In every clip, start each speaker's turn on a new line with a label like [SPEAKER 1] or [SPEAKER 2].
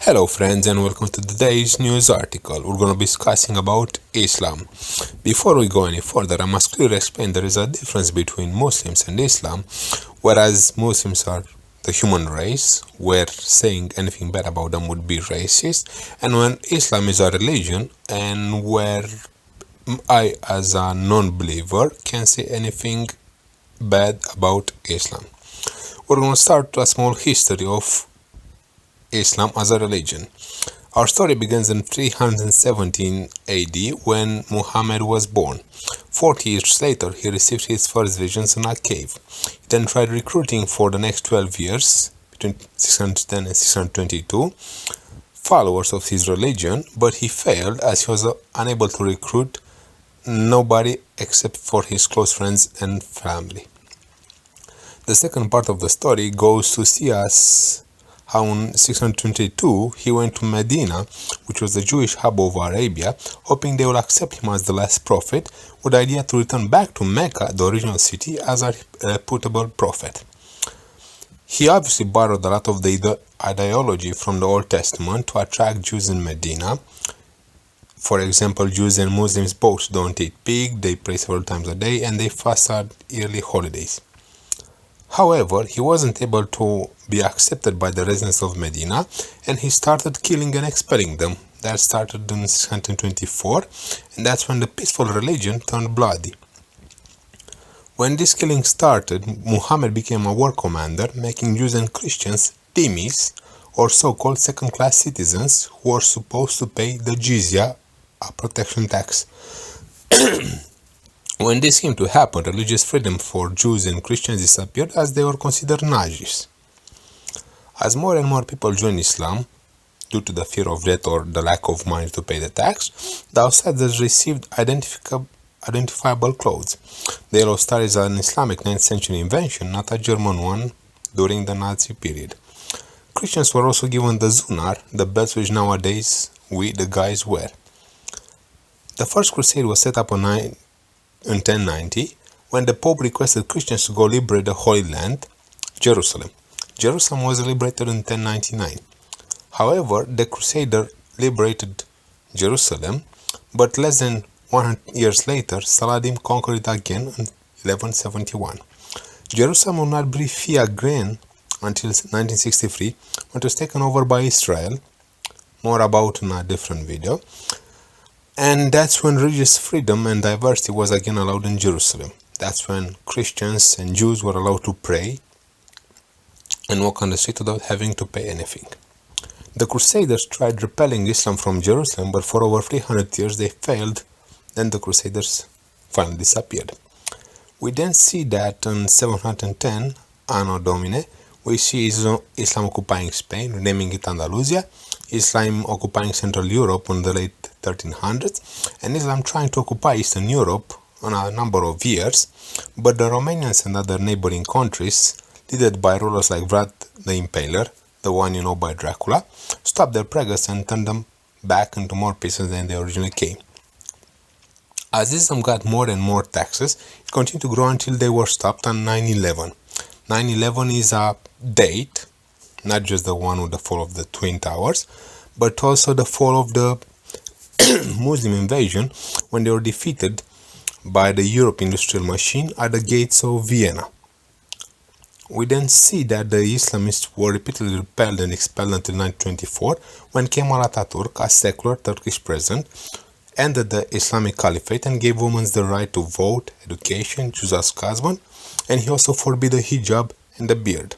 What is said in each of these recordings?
[SPEAKER 1] Hello friends and welcome to today's news article. We're going to be discussing about Islam. Before we go any further, I must clearly explain there is a difference between Muslims and Islam. Whereas Muslims are the human race, where saying anything bad about them would be racist, and when Islam is a religion and where I as a non-believer can say anything bad about Islam. We're going to start a small history of Islam as a religion. Our story begins in 317 AD when Muhammad was born. 40 years later, he received his first visions in a cave. He then tried recruiting for the next 12 years, between 610 and 622, followers of his religion, but he failed as he was unable to recruit nobody except for his close friends and family. The second part of the story goes to see us how in 622 he went to Medina, which was the Jewish hub of Arabia, hoping they would accept him as the last prophet, with the idea to return back to Mecca, the original city, as a reputable prophet. He obviously borrowed a lot of the ideology from the Old Testament to attract Jews in Medina. For example, Jews and Muslims both don't eat pig, they pray several times a day, and they fast on yearly holidays. However, he wasn't able to be accepted by the residents of Medina, and he started killing and expelling them. That started in 624, and that's when the peaceful religion turned bloody. When this killing started, Muhammad became a war commander, making Jews and Christians dhimmis, or so-called second-class citizens who were supposed to pay the jizya, a protection tax. When this came to happen, religious freedom for Jews and Christians disappeared as they were considered najis. As more and more people joined Islam, due to the fear of death or the lack of money to pay the tax, the outsiders received identifiable clothes. The yellow star is an Islamic 9th century invention, not a German one during the Nazi period. Christians were also given the zunar, the belts which nowadays we, the guys, wear. The first crusade was set up in 1090, when the Pope requested Christians to go liberate the Holy Land, Jerusalem. Jerusalem was liberated in 1099. However, the Crusader liberated Jerusalem, but less than 100 years later, Saladin conquered it again in 1171. Jerusalem would not breathe free again until 1963, when it was taken over by Israel. More about in a different video. And that's when religious freedom and diversity was again allowed in Jerusalem. That's when Christians and Jews were allowed to pray and walk on the street without having to pay anything. The Crusaders tried repelling Islam from Jerusalem, but for over 300 years they failed, then the Crusaders finally disappeared. We then see that in 710, Anno Domini, we see Islam occupying Spain, renaming it Andalusia, Islam occupying Central Europe in the late 1300s, and Islam trying to occupy Eastern Europe on a number of years, but the Romanians and other neighboring countries, led by rulers like Vlad the Impaler, the one you know by Dracula, stopped their progress and turned them back into more pieces than they originally came. As Islam got more and more taxes, it continued to grow until they were stopped on 9/11. 9/11 is a date, not just the one with the fall of the Twin Towers, but also the fall of the Muslim invasion when they were defeated by the Europe industrial machine at the gates of Vienna. We then see that the Islamists were repeatedly repelled and expelled until 1924, when Kemal Atatürk, a secular Turkish president, ended the Islamic Caliphate and gave women the right to vote, education, choose a husband, and he also forbade the hijab and the beard.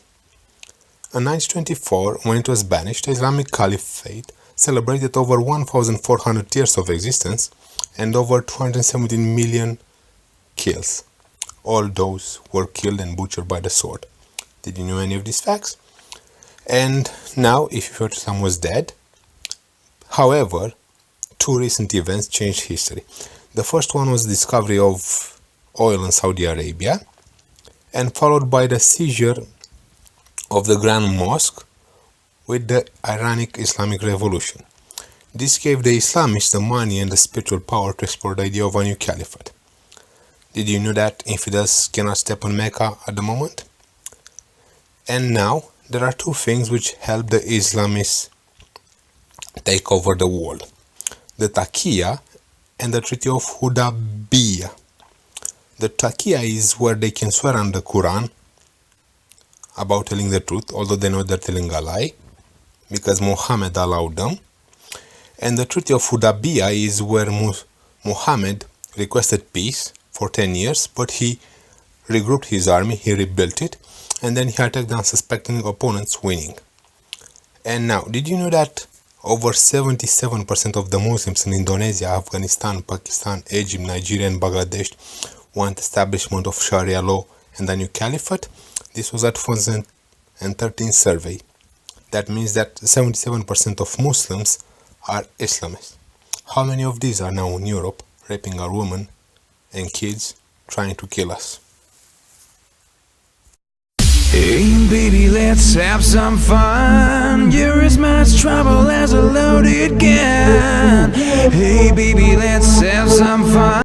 [SPEAKER 1] In 1924, when it was banished, the Islamic Caliphate celebrated over 1,400 years of existence and over 217 million kills. All those were killed and butchered by the sword. Did you know any of these facts? And now, if you thought Islam was dead, however, two recent events changed history. The first one was the discovery of oil in Saudi Arabia, and followed by the seizure of the Grand Mosque with the Iranic Islamic Revolution. This gave the Islamists the money and the spiritual power to explore the idea of a new caliphate. Did you know that infidels cannot step on Mecca at the moment? And now, there are two things which help the Islamists take over the world. The Taqiyya and the Treaty of Hudaybiyah. The Taqiyya is where they can swear on the Quran about telling the truth, although they know they're telling a lie, because Muhammad allowed them. And the Treaty of Hudaybiyah is where Muhammad requested peace for 10 years, but he regrouped his army, he rebuilt it, and then he attacked unsuspecting opponents, winning. And now, did you know that over 77% of the Muslims in Indonesia, Afghanistan, Pakistan, Egypt, Nigeria, and Bangladesh want establishment of Sharia law and a new caliphate? This was a 2013 survey. That means that 77% of Muslims are Islamists. How many of these are now in Europe, raping our women and kids, trying to kill us?
[SPEAKER 2] Hey baby, let's have some fun. You're as much trouble as a loaded gun. Hey baby, let's have some fun.